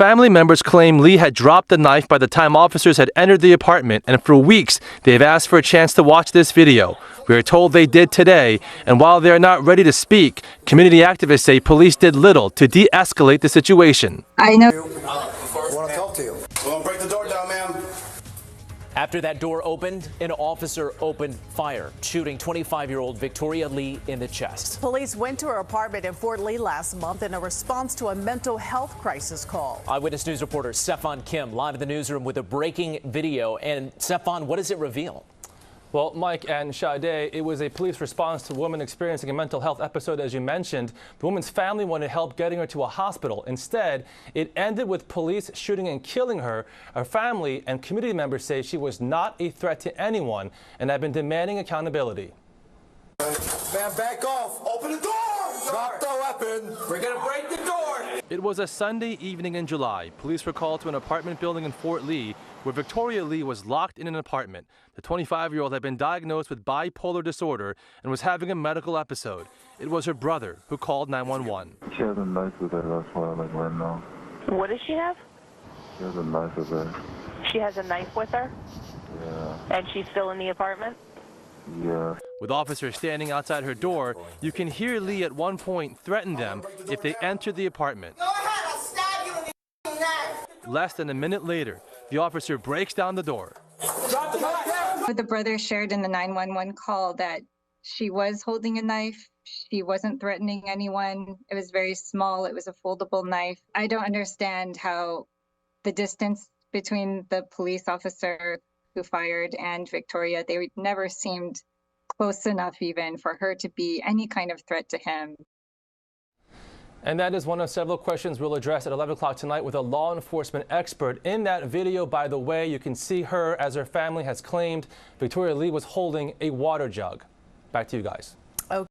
family members claim Lee had dropped the knife by the time officers had entered the apartment, and for weeks they've asked for a chance to watch this video. We are told they did today, and while they are not ready to speak, community activists say police did little to de-escalate the situation. I know. I want to talk to you. Well, break the door down, ma'am. After that door opened, an officer opened fire, shooting 25-year-old Victoria Lee in the chest. Police went to her apartment in Fort Lee last month in a response to a mental health crisis call. Eyewitness News reporter Stefan Kim live in the newsroom with a breaking video. And Stefan, what does it reveal? Well, Mike and Sade, it was a police response to a woman experiencing a mental health episode, as you mentioned. The woman's family wanted help getting her to a hospital. Instead, it ended with police shooting and killing her. Her family and community members say she was not a threat to anyone and have been demanding accountability. Man, back off. Open the door. Drop the weapon. We're going to break the door. It was a Sunday evening in July. Police were called to an apartment building in Fort Lee where Victoria Lee was locked in an apartment. The 25-year-old had been diagnosed with bipolar disorder and was having a medical episode. It was her brother who called 911. She has a knife with her, that's why, like, right now. What does she have? She has a knife with her. She has a knife with her? Yeah. And she's still in the apartment? Yeah. With officers standing outside her door, you can hear Lee at one point threaten them if they enter the apartment. Go ahead, I'll stab you in the neck. Less than a minute later, the officer breaks down the door. Drop the knife. The brother shared in the 911 call that she was holding a knife. She wasn't threatening anyone. It was very small. It was a foldable knife. I don't understand how the distance between the police officer who fired and Victoria, they never seemed close enough even for her to be any kind of threat to him. And that is one of several questions we'll address at 11 o'clock tonight with a law enforcement expert. In that video, by the way, you can see her as her family has claimed Victoria Lee was holding a water jug. Back to you guys.